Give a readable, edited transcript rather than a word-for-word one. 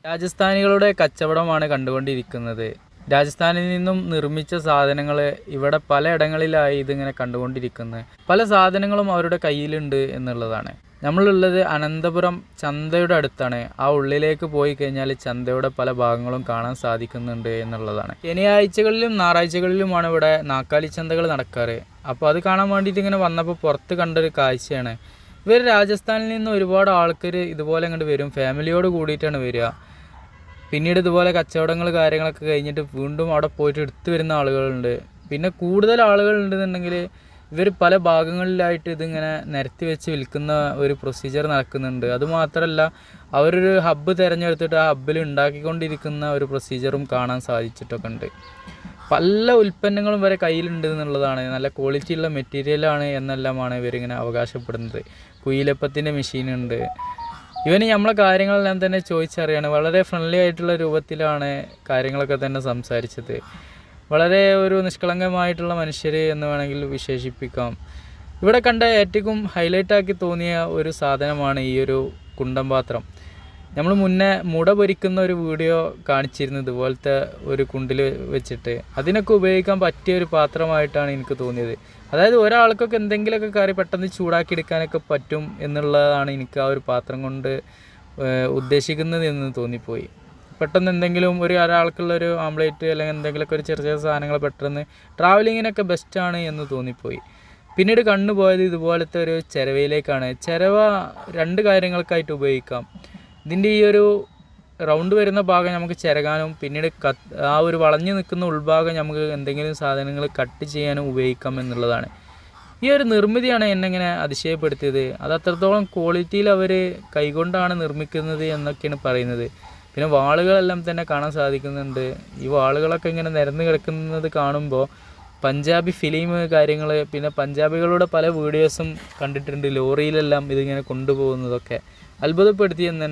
രാജസ്ഥാനികളുടെ കച്ചവടമാണ് കണ്ടുകൊണ്ടിരിക്കുന്നത്. രാജസ്ഥാനിൽ നിന്നും നിർമ്മിച്ച സാധനങ്ങൾ ഇവിടെ പലയിടങ്ങളിലായി ഇതിങ്ങനെ കണ്ടുകൊണ്ടിരിക്കുന്നത്. പല സാധനങ്ങളും അവരുടെ കയ്യിലുണ്ട് എന്നുള്ളതാണ്. നമ്മളുള്ളത് അനന്തപുരം ചന്തയുടെ അടുത്താണ്. ആ ഉള്ളിലേക്ക് പോയി കഴിഞ്ഞാൽ ചന്തയുടെ പല ഭാഗങ്ങളും കാണാൻ സാധിക്കുന്നുണ്ട് എന്നുള്ളതാണ്. ശനിയാഴ്ചകളിലും ഞായറാഴ്ചകളിലുമാണ് ഇവിടെ നാക്കാലി ചന്തകൾ നടക്കാറ്. അപ്പോൾ അത് കാണാൻ വേണ്ടിയിട്ട് ഇങ്ങനെ വന്നപ്പോൾ പുറത്ത് കണ്ടൊരു കാഴ്ചയാണ്. ഇവർ രാജസ്ഥാനിൽ നിന്ന് ഒരുപാട് ആൾക്കാർ ഇതുപോലെ അങ്ങോട്ട് വരും. ഫാമിലിയോട് കൂടിയിട്ടാണ് വരിക. പിന്നീട് ഇതുപോലെ കച്ചവടങ്ങൾ കാര്യങ്ങളൊക്കെ കഴിഞ്ഞിട്ട് വീണ്ടും അവിടെ പോയിട്ട് എടുത്തു വരുന്ന ആളുകളുണ്ട്. പിന്നെ കൂടുതൽ ആളുകളുണ്ടെന്നുണ്ടെങ്കിൽ ഇവർ പല ഭാഗങ്ങളിലായിട്ട് ഇതിങ്ങനെ നിരത്തി വെച്ച് വിൽക്കുന്ന ഒരു പ്രൊസീജിയർ നടക്കുന്നുണ്ട്. അതുമാത്രമല്ല, അവരൊരു ഹബ്ബ് തിരഞ്ഞെടുത്തിട്ട് ആ ഹബ്ബിൽ ഉണ്ടാക്കിക്കൊണ്ടിരിക്കുന്ന ഒരു പ്രൊസീജിയറും കാണാൻ സാധിച്ചിട്ടൊക്കെ ഉണ്ട്. പല ഉൽപ്പന്നങ്ങളും വരെ കയ്യിലുണ്ട് എന്നുള്ളതാണ്. നല്ല ക്വാളിറ്റിയുള്ള മെറ്റീരിയലാണ് എന്നെല്ലാമാണ് ഇവരിങ്ങനെ അവകാശപ്പെടുന്നത്. കുയിലപ്പത്തിൻ്റെ മെഷീനുണ്ട്. ഇവന് നമ്മളെ കാര്യങ്ങളെല്ലാം തന്നെ ചോദിച്ചറിയാണ്. വളരെ ഫ്രണ്ട്ലി ആയിട്ടുള്ള രൂപത്തിലാണ് കാര്യങ്ങളൊക്കെ തന്നെ സംസാരിച്ചത്. വളരെ ഒരു നിഷ്കളങ്കമായിട്ടുള്ള മനുഷ്യർ എന്ന് വേണമെങ്കിൽ വിശേഷിപ്പിക്കാം. ഇവിടെ കണ്ട ഏറ്റവും ഹൈലൈറ്റാക്കി തോന്നിയ ഒരു സാധനമാണ് ഈ ഒരു കുണ്ടൻ പാത്രം. നമ്മൾ മുന്നേ മുട പൊരിക്കുന്ന ഒരു വീഡിയോ കാണിച്ചിരുന്നു, ഇതുപോലത്തെ ഒരു കുണ്ടിൽ വെച്ചിട്ട്. അതിനൊക്കെ ഉപയോഗിക്കാൻ പറ്റിയ ഒരു പാത്രമായിട്ടാണ് എനിക്ക് തോന്നിയത്. അതായത് ഒരാൾക്കൊക്കെ എന്തെങ്കിലുമൊക്കെ കറി പെട്ടെന്ന് ചൂടാക്കി എടുക്കാനൊക്കെ പറ്റും എന്നുള്ളതാണ് എനിക്ക് ആ ഒരു പാത്രം കൊണ്ട് ഉദ്ദേശിക്കുന്നത് എന്ന് തോന്നിപ്പോയി. പെട്ടെന്ന് എന്തെങ്കിലും ഒരാൾക്കുള്ളൊരു ആംപ്ലേറ്റ് അല്ലെങ്കിൽ എന്തെങ്കിലുമൊക്കെ ഒരു ചെറിയ ചെറിയ സാധനങ്ങൾ പെട്ടെന്ന് ട്രാവലിങ്ങിനൊക്കെ ബെസ്റ്റാണ് എന്ന് തോന്നിപ്പോയി. പിന്നീട് കണ്ണുപോയത് ഇതുപോലത്തെ ഒരു ചിരവയിലേക്കാണ്. ചിരവ രണ്ട് കാര്യങ്ങൾക്കായിട്ട് ഉപയോഗിക്കാം. ഇതിൻ്റെ ഈ ഒരു റൗണ്ട് വരുന്ന ഭാഗം നമുക്ക് ചിരകാനും പിന്നീട് ആ ഒരു വളഞ്ഞു നിൽക്കുന്ന ഉൾഭാഗം നമുക്ക് എന്തെങ്കിലും സാധനങ്ങൾ കട്ട് ചെയ്യാനും ഉപയോഗിക്കാം എന്നുള്ളതാണ്. ഈ ഒരു നിർമ്മിതിയാണ് എന്നെങ്ങനെ അതിശയപ്പെടുത്തിയത്. അത് അത്രത്തോളം ക്വാളിറ്റിയിൽ അവർ കൈകൊണ്ടാണ് നിർമ്മിക്കുന്നത് എന്നൊക്കെയാണ് പറയുന്നത്. പിന്നെ വാളുകളെല്ലാം തന്നെ കാണാൻ സാധിക്കുന്നുണ്ട്. ഈ വാളുകളൊക്കെ ഇങ്ങനെ നിരന്ന് കിടക്കുന്നത് കാണുമ്പോൾ പഞ്ചാബി ഫിലിം കാര്യങ്ങൾ, പിന്നെ പഞ്ചാബികളുടെ പല വീഡിയോസും കണ്ടിട്ടുണ്ട്. ലോറിയിലെല്ലാം ഇതിങ്ങനെ കൊണ്ടുപോകുന്നതൊക്കെ അത്ഭുതപ്പെടുത്തി എന്ന് തന്നെ